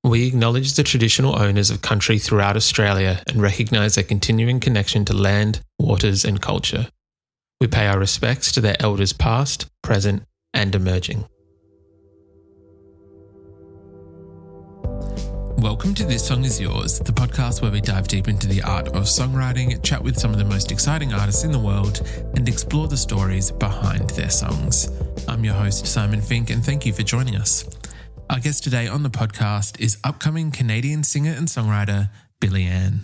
We acknowledge the traditional owners of country throughout Australia and recognise their continuing connection to land, waters and culture. We pay our respects to their elders past, present and emerging. Welcome to This Song Is Yours, the podcast where we dive deep into the art of songwriting, chat with some of the most exciting artists in the world, and explore the stories behind their songs. I'm your host, Simon Fink, and thank you for joining us. Our guest today on the podcast is upcoming Canadian singer and songwriter Billianne.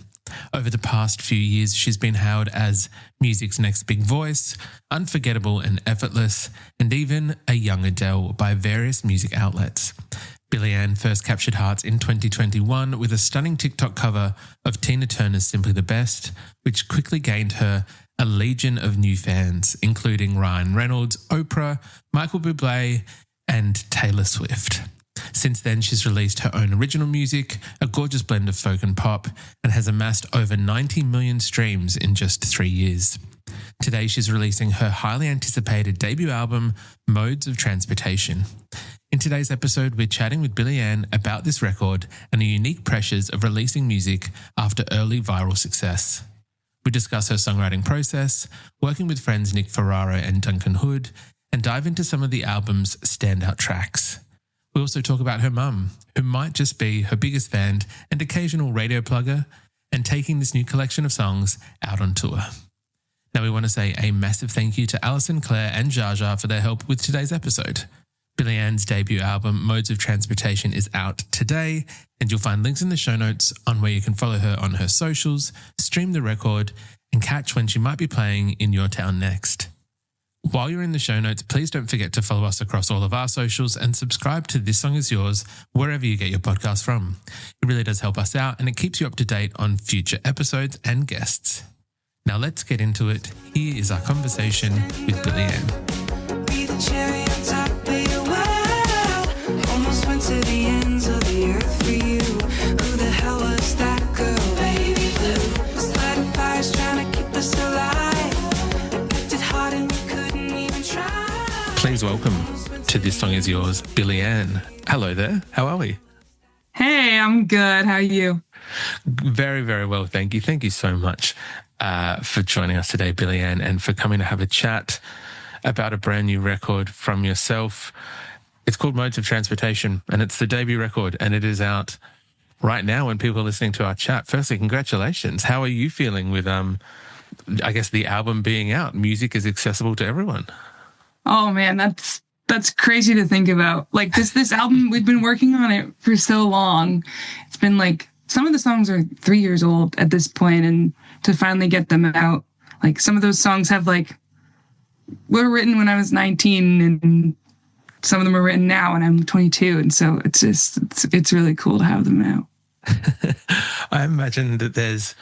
Over the past few years, she's been hailed as music's next big voice, unforgettable and effortless, and even a young Adele by various music outlets. Billianne first captured hearts in 2021 with a stunning TikTok cover of Tina Turner's Simply the Best, which quickly gained her a legion of new fans, including Ryan Reynolds, Oprah, Michael Bublé, and Taylor Swift. Since then, she's released her own original music, a gorgeous blend of folk and pop, and has amassed over 90 million streams in just 3 years. Today, she's releasing her highly anticipated debut album, Modes of Transportation. In today's episode, we're chatting with Billianne about this record and the unique pressures of releasing music after early viral success. We discuss her songwriting process, working with friends Nick Ferraro and Duncan Hood, and dive into some of the album's standout tracks. We also talk about her mum, who might just be her biggest fan and occasional radio plugger, and taking this new collection of songs out on tour. Now we want to say a massive thank you to Alison, Claire and Jar Jar for their help with today's episode. Billianne's debut album, Modes of Transportation, is out today, and you'll find links in the show notes on where you can follow her on her socials, stream the record, and catch when she might be playing in your town next. While you're in the show notes, please don't forget to follow us across all of our socials and subscribe to This Song Is Yours wherever you get your podcast from. It really does help us out and it keeps you up to date on future episodes and guests. Now let's get into it. Here is our conversation with Billianne. Be the cherry on top of your world. Almost went to the ends of the earth for you. Who the hell was that girl, baby blue? Starting fires trying to keep us alive. Acted hard and we couldn't even try. Please welcome to This Song Is Yours, Billianne. Hello there. How are we? Hey, I'm good. How are you? Very, very well. Thank you. Thank you so much for joining us today, Billianne, and for coming to have a chat about a brand new record from yourself. It's called Modes of Transportation, and it's the debut record, and it is out right now when people are listening to our chat. Firstly, congratulations. How are you feeling with, I guess, the album being out? Music is accessible to everyone. Oh man, that's crazy to think about. Like this album, we've been working on it for so long. It's been like, some of the songs are 3 years old at this point, and to finally get them out, like some of those songs have were written when I was 19, and some of them are written now and I'm 22. And so it's really cool to have them out. I imagine that there's,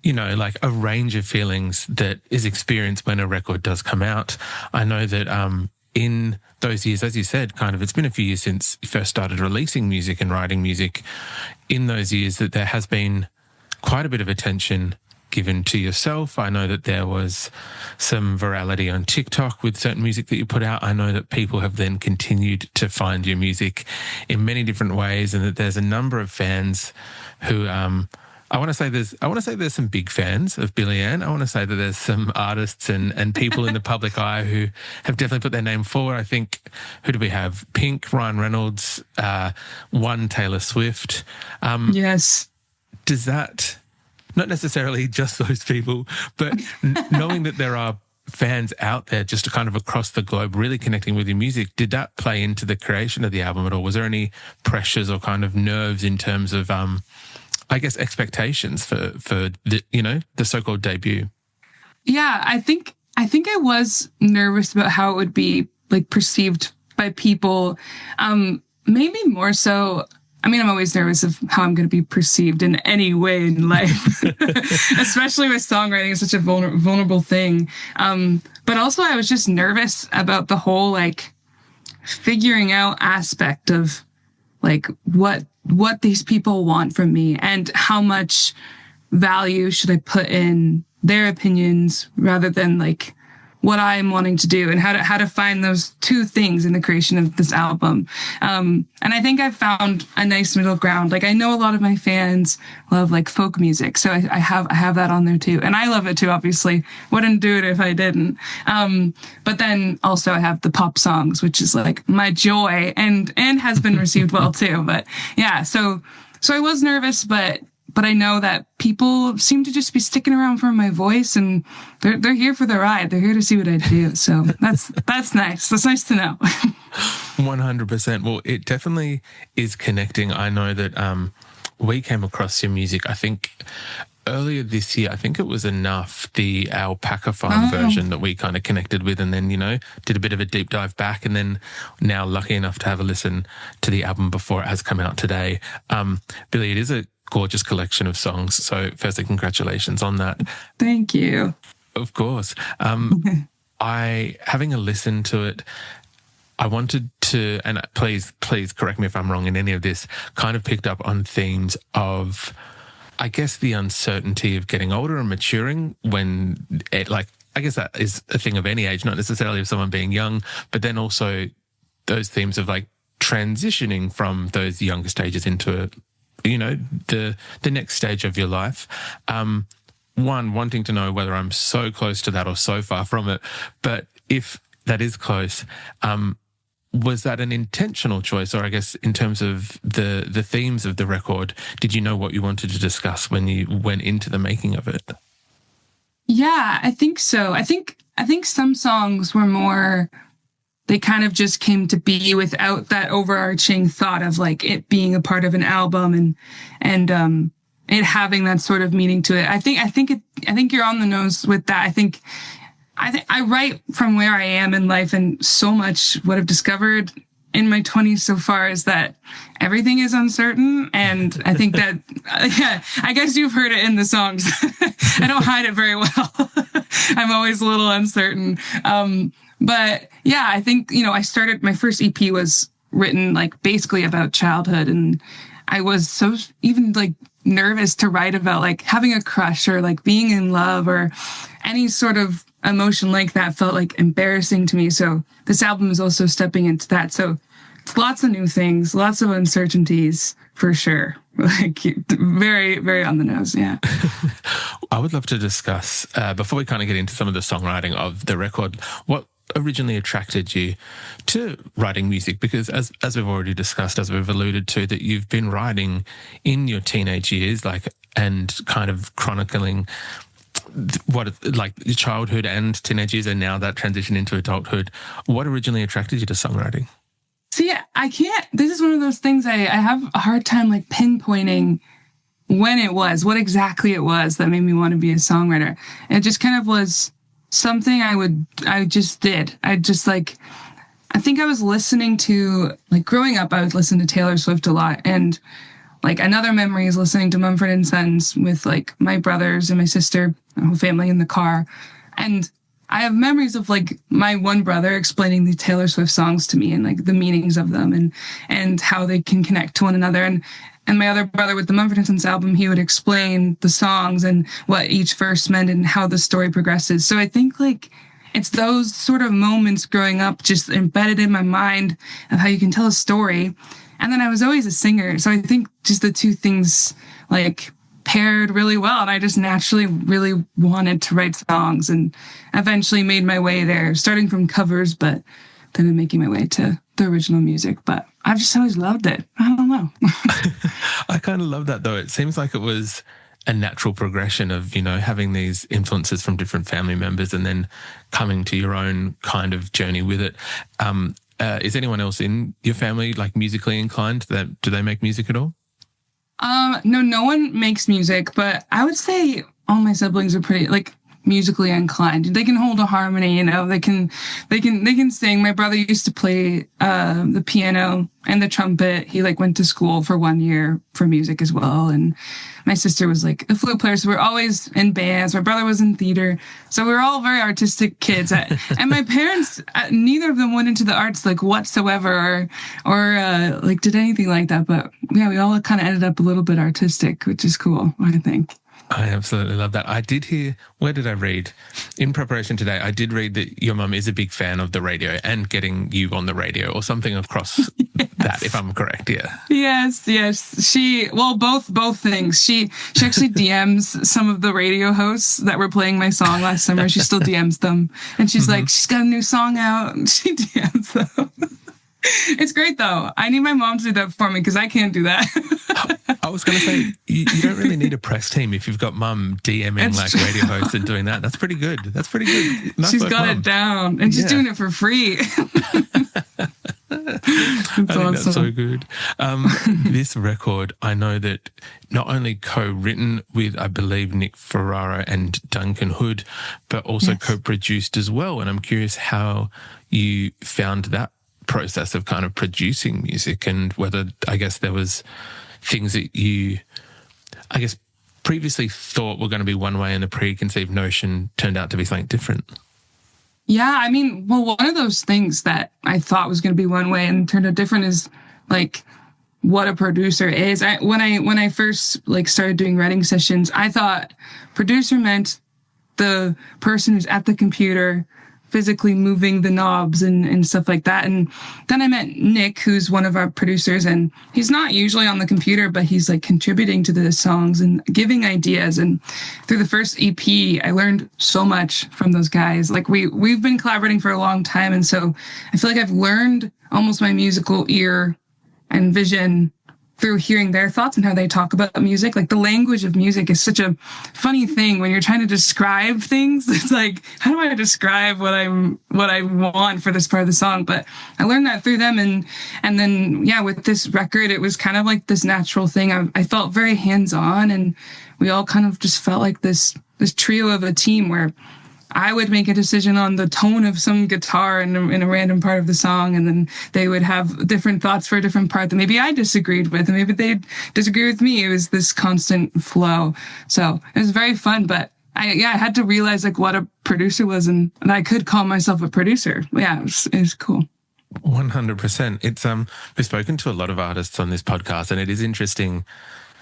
like a range of feelings that is experienced when a record does come out. I know that in those years, as you said, it's been a few years since you first started releasing music and writing music. In those years that there has been quite a bit of attention given to yourself. I know that there was some virality on TikTok with certain music that you put out. I know that people have then continued to find your music in many different ways, and that there's a number of fans who, I want to say there's some big fans of Billianne. I want to say that there's some artists and people in the public eye who have definitely put their name forward. I think, who do we have? Pink, Ryan Reynolds, one Taylor Swift. Yes. Does that, not necessarily just those people, but knowing that there are fans out there just kind of across the globe really connecting with your music, did that play into the creation of the album at all? Was there any pressures or kind of nerves in terms of, I guess, expectations for the so-called debut? Yeah, I think I was nervous about how it would be perceived by people. Maybe more so. I mean, I'm always nervous of how I'm going to be perceived in any way in life, especially with songwriting. It's such a vulnerable thing. But also I was just nervous about the whole figuring out aspect of what these people want from me and how much value should I put in their opinions rather than what I'm wanting to do and how to find those two things in the creation of this album. And I think I've found a nice middle ground. Like, I know a lot of my fans love like folk music, so I have that on there too, and I love it too. Obviously, wouldn't do it if I didn't. But then also I have the pop songs, which is like my joy, and has been received well too. But yeah, so I was nervous, but I know that people seem to just be sticking around for my voice, and they're here for the ride. They're here to see what I do. So that's nice. That's nice to know. 100%. Well, it definitely is connecting. I know that we came across your music, I think, earlier this year. I think it was Enough, the Alpaca Farm version that we kind of connected with, and then, did a bit of a deep dive back, and then now lucky enough to have a listen to the album before it has come out today. Billy, it is a gorgeous collection of songs. So firstly, congratulations on that. Thank you. Of course. Having a listen to it, I wanted to, and please correct me if I'm wrong in any of this, kind of picked up on themes of, I guess, the uncertainty of getting older and maturing when I guess that is a thing of any age, not necessarily of someone being young, but then also those themes of like transitioning from those younger stages into the next stage of your life. One, wanting to know whether I'm so close to that or so far from it. But if that is close, was that an intentional choice? Or I guess in terms of the themes of the record, did you know what you wanted to discuss when you went into the making of it? Yeah, I think so. I think some songs were more, they kind of just came to be without that overarching thought of like it being a part of an album and it having that sort of meaning to it. I think you're on the nose with that. I think I write from where I am in life, and so much what I've discovered in my 20s so far is that everything is uncertain. And I think that, I guess you've heard it in the songs. I don't hide it very well. I'm always a little uncertain. But yeah, I think, I started, my first EP was written like basically about childhood. And I was so even like nervous to write about like having a crush or like being in love or any sort of emotion like that felt like embarrassing to me. So this album is also stepping into that. So it's lots of new things, lots of uncertainties for sure. Like very, very on the nose. Yeah. I would love to discuss, before we kind of get into some of the songwriting of the record, what originally attracted you to writing music? Because as we've already discussed, as we've alluded to, that you've been writing in your teenage years, and kind of chronicling what like your childhood and teenage years, and now that transition into adulthood. What originally attracted you to songwriting? See, I can't, this is one of those things I have a hard time like pinpointing when it was, what exactly it was that made me want to be a songwriter. It just kind of was something I just did. I think I was listening to, like growing up, I would listen to Taylor Swift a lot. And like another memory is listening to Mumford & Sons with like my brothers and my sister, my whole family in the car. And I have memories of like my one brother explaining the Taylor Swift songs to me and like the meanings of them and how they can connect to one another. And my other brother with the Mumford & Sons album, he would explain the songs and what each verse meant and how the story progresses. So I think like it's those sort of moments growing up just embedded in my mind of how you can tell a story. And then I was always a singer. So I think just the two things like paired really well. And I just naturally really wanted to write songs and eventually made my way there, starting from covers, but then making my way to the original music. But I've just always loved it. I don't know. I kind of love that though. It seems like it was a natural progression of, having these influences from different family members and then coming to your own kind of journey with it. Is anyone else in your family like musically inclined? Do they make music at all? No one makes music, but I would say all my siblings are pretty like musically inclined. They can hold a harmony, they can sing. My brother used to play the piano and the trumpet. He like went to school for 1 year for music as well. And my sister was like a flute player. So we're always in bands. My brother was in theater. So we're all very artistic kids. And my parents, neither of them went into the arts like whatsoever or like did anything like that. But yeah, we all kind of ended up a little bit artistic, which is cool, I think. I absolutely love that. I did hear, where did I read? In preparation today, I did read that your mum is a big fan of the radio and getting you on the radio or something across that, if I'm correct. Yeah. Yes. Both things. She actually DMs some of the radio hosts that were playing my song last summer. She still DMs them. And she's like, she's got a new song out. And she DMs them. It's great, though. I need my mom to do that for me because I can't do that. I was going to say, you don't really need a press team if you've got mum DMing like radio hosts and doing that. That's pretty good. Nice She's work, got Mum. it down and she's doing it for free. I think that's so good. This record, I know that not only co-written with, I believe, Nick Ferrara and Duncan Hood, but also co-produced as well. And I'm curious how you found that process of kind of producing music and whether, I guess, there was things that you, I guess, previously thought were going to be one way and the preconceived notion turned out to be something different. Yeah, I mean, well, one of those things that I thought was going to be one way and turned out different is like what a producer is. When I first like started doing writing sessions, I thought producer meant the person who's at the computer physically moving the knobs and stuff like that. And then I met Nick, who's one of our producers, and he's not usually on the computer, but he's like contributing to the songs and giving ideas. And through the first EP, I learned so much from those guys. Like we've been collaborating for a long time. And so I feel like I've learned almost my musical ear and vision through hearing their thoughts and how they talk about music. Like the language of music is such a funny thing when you're trying to describe things. It's like, how do I describe what I want for this part of the song? But I learned that through them. And then, yeah, with this record, it was kind of like this natural thing. I felt very hands-on, and we all kind of just felt like this trio of a team where I would make a decision on the tone of some guitar in a random part of the song, and then they would have different thoughts for a different part that maybe I disagreed with, and maybe they'd disagree with me. It was this constant flow. So it was very fun, but I had to realize like what a producer was, and I could call myself a producer. Yeah, it was cool. 100%. It's we've spoken to a lot of artists on this podcast, and it is interesting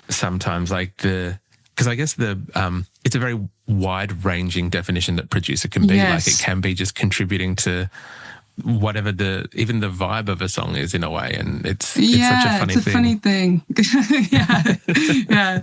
sometimes, like because I guess it's a very wide-ranging definition that producer can be. Yes. Like it can be just contributing to whatever even the vibe of a song is in a way, and it's such a funny thing. It's a funny thing. Yeah.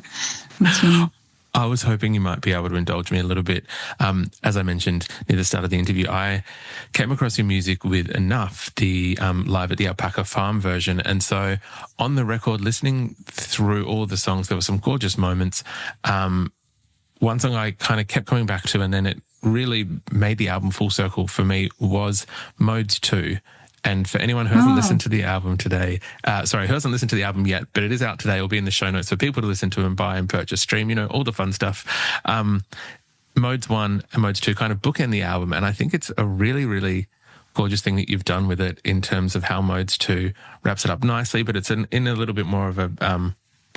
That's funny. I was hoping you might be able to indulge me a little bit. As I mentioned near the start of the interview, I came across your music with Enough, the live at the Alpaca Farm version. And so on the record, listening through all of the songs, there were some gorgeous moments. One song I kind of kept coming back to, and then it really made the album full circle for me, was Modes 2. And for anyone who hasn't listened to the album today, who hasn't listened to the album yet, but it is out today, it'll be in the show notes for people to listen to and buy and purchase, stream, all the fun stuff. Modes 1 and Modes 2 kind of bookend the album. And I think it's a really, really gorgeous thing that you've done with it in terms of how Modes 2 wraps it up nicely, but it's in a little bit more of a...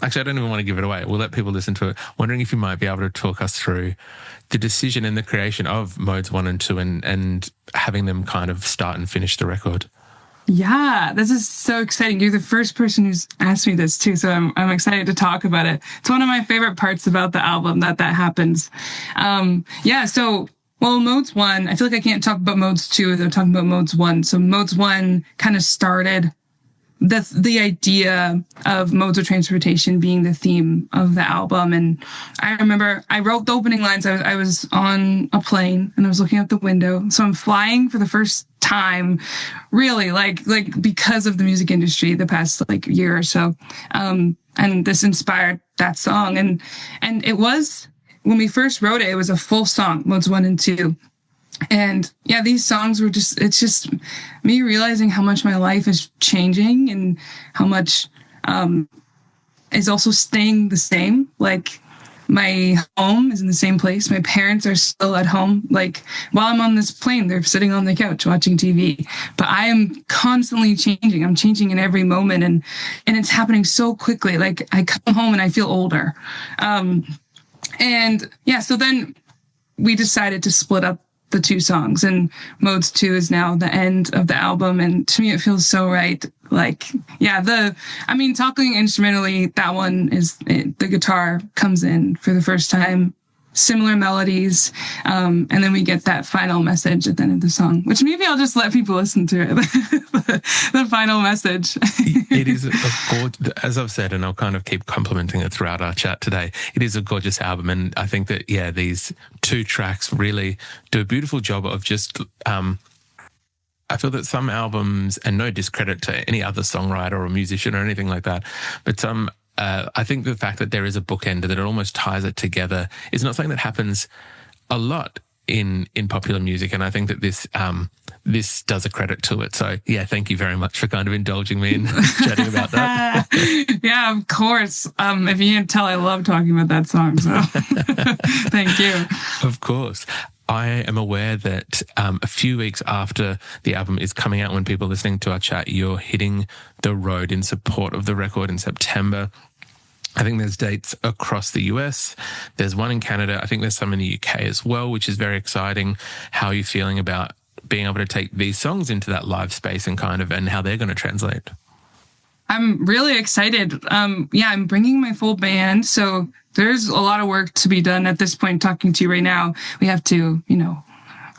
Actually, I don't even want to give it away. We'll let people listen to it. Wondering if you might be able to talk us through the decision and the creation of Modes 1 and 2 and having them kind of start and finish the record. Yeah, this is so exciting. You're the first person who's asked me this too, so I'm excited to talk about it. It's one of my favorite parts about the album that happens. Modes 1, I feel like I can't talk about Modes 2 without talking about Modes 1. So Modes 1 kind of started the idea of modes of transportation being the theme of the album. And I remember I wrote the opening lines. I was on a plane and I was looking out the window. So I'm flying for the first time, really, like because of the music industry the past year or so. And this inspired that song. And it was, when we first wrote it, it was a full song, Modes 1 and 2. And yeah, these songs were it's just me realizing how much my life is changing and how much is also staying the same. Like my home is in the same place. My parents are still at home. Like while I'm on this plane, they're sitting on the couch watching TV. But I am constantly changing. I'm changing in every moment, and it's happening so quickly. Like I come home and I feel older. So then we decided to split up the two songs, and Modes 2 is now the end of the album, and to me it feels so right. Like, yeah, talking instrumentally, that one is the guitar comes in for the first time, similar melodies, and then we get that final message at the end of the song, which maybe I'll just let people listen to it. The final message. It is a gorgeous, as I've said, and I'll kind of keep complimenting it throughout our chat today. It is a gorgeous album, and I think that these two tracks really do a beautiful job of just. I feel that some albums, and no discredit to any other songwriter or musician or anything like that, but some. I think the fact that there is a bookend, that it almost ties it together, is not something that happens a lot in popular music, and I think that this does a credit to it. So yeah, thank you very much for kind of indulging me in chatting about that. Yeah, of course. If you can't tell, I love talking about that song. So thank you. Of course. I am aware that a few weeks after the album is coming out, when people are listening to our chat, you're hitting the road in support of the record in September. I think there's dates across the US. There's one in Canada. I think there's some in the UK as well, which is very exciting. How are you feeling about being able to take these songs into that live space and how they're going to translate? I'm really excited. I'm bringing my full band, so there's a lot of work to be done at this point. Talking to you right now, we have to,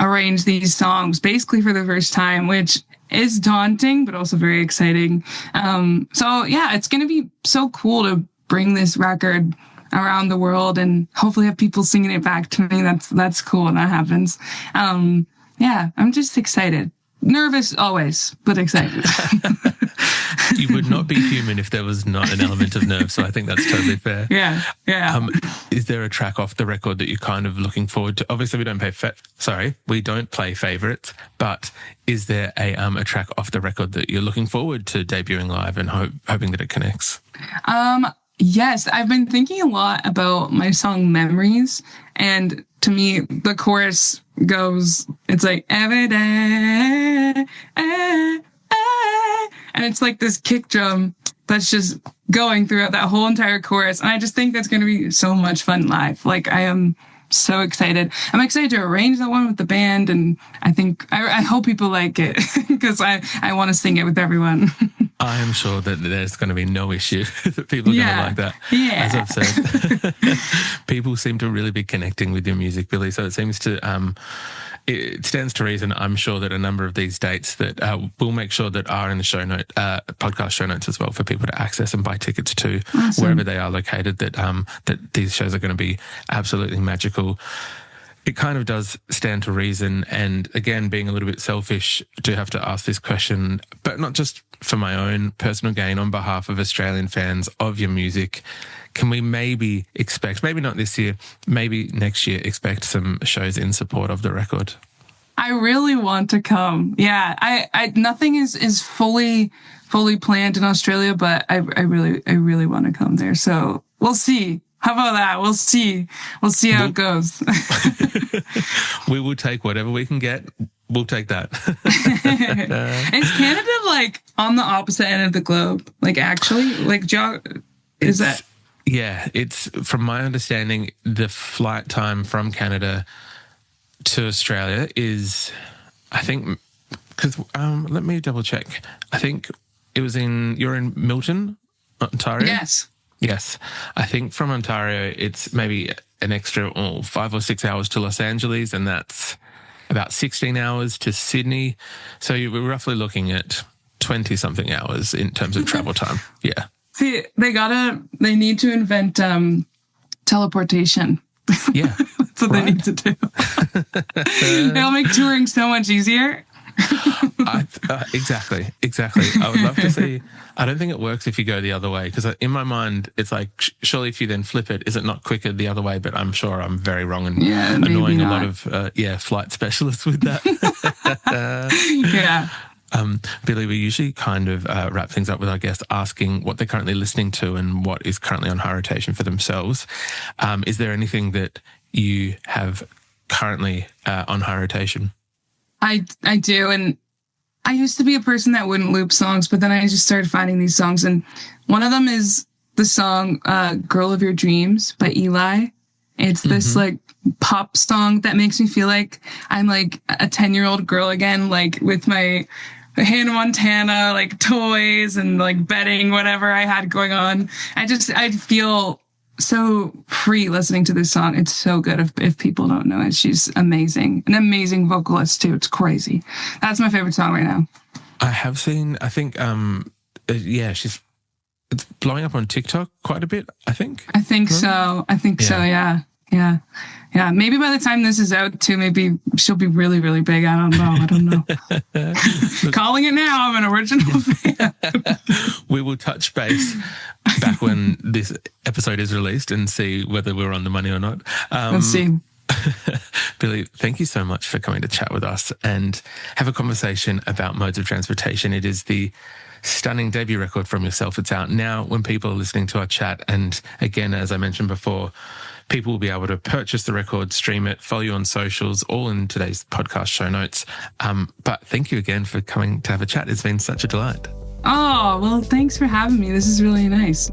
arrange these songs basically for the first time, which is daunting, but also very exciting. It's going to be so cool to bring this record around the world and hopefully have people singing it back to me. That's cool when that happens. I'm just excited. Nervous always, but excited. You would not be human if there was not an element of nerve, so I think that's totally fair. Yeah. Is there a track off the record that you're kind of looking forward to? Obviously, we don't play favourites, but is there a track off the record that you're looking forward to debuting live and hoping that it connects? Yes, I've been thinking a lot about my song Memories, and to me, the chorus goes, it's like, every day, and it's like this kick drum that's just going throughout that whole entire chorus. And I just think that's going to be so much fun live. Like, I am so excited. I'm excited to arrange that one with the band. And I hope people like it because I want to sing it with everyone. I am sure that there's going to be no issue that people are going to like that. Yeah. As I've said, people seem to really be connecting with your music, Billy. So it seems to, it stands to reason, I'm sure, that a number of these dates that we'll make sure that are in the podcast show notes as well, for people to access and buy tickets to. Awesome. Wherever they are located, that these shows are going to be absolutely magical. It kind of does stand to reason. And again, being a little bit selfish, do have to ask this question, but not just for my own personal gain, on behalf of Australian fans of your music. Can we maybe expect, maybe not this year, maybe next year, expect some shows in support of the record? I really want to come. Yeah, I nothing is fully planned in Australia, but I really want to come there. So we'll see. How about that? We'll see how it goes. We will take whatever we can get. We'll take that. Is Canada like on the opposite end of the globe? Like, actually, like, is that? Yeah, it's, from my understanding, the flight time from Canada to Australia is, I think, because let me double check. I think you're in Milton, Ontario? Yes. I think from Ontario, it's maybe an extra 5 or 6 hours to Los Angeles, and that's about 16 hours to Sydney. So we're roughly looking at 20-something hours in terms of travel time. Yeah. See, they need to invent teleportation. Yeah. That's what they need to do. It'll make touring so much easier. Exactly. I would love to see. I don't think it works if you go the other way, because in my mind, it's like, surely if you then flip it, is it not quicker the other way? But I'm sure I'm very wrong and annoying a lot of flight specialists with that. Yeah. Billy, we usually kind of wrap things up with our guests asking what they're currently listening to and what is currently on high rotation for themselves. Is there anything that you have currently on high rotation? I do, and I used to be a person that wouldn't loop songs, but then I just started finding these songs, and one of them is the song Girl of Your Dreams by Eli. It's this like pop song that makes me feel like I'm like a 10-year-old girl again, like with my Hannah Montana, like toys and like bedding, whatever I had going on. I feel so free listening to this song. It's so good if people don't know it. She's amazing. An amazing vocalist too. It's crazy. That's my favorite song right now. I have seen, I think, it's blowing up on TikTok quite a bit, I think. I think so. Yeah. Maybe by the time this is out too, maybe she'll be really, really big. I don't know. Calling it now. I'm an original fan. We will touch base back when this episode is released and see whether we're on the money or not. Let's see. Billy, thank you so much for coming to chat with us and have a conversation about modes of transportation. It is the stunning debut record from yourself. It's out now when people are listening to our chat. And again, as I mentioned before, people will be able to purchase the record, stream it, follow you on socials, all in today's podcast show notes. But thank you again for coming to have a chat. It's been such a delight. Oh, well, thanks for having me. This is really nice.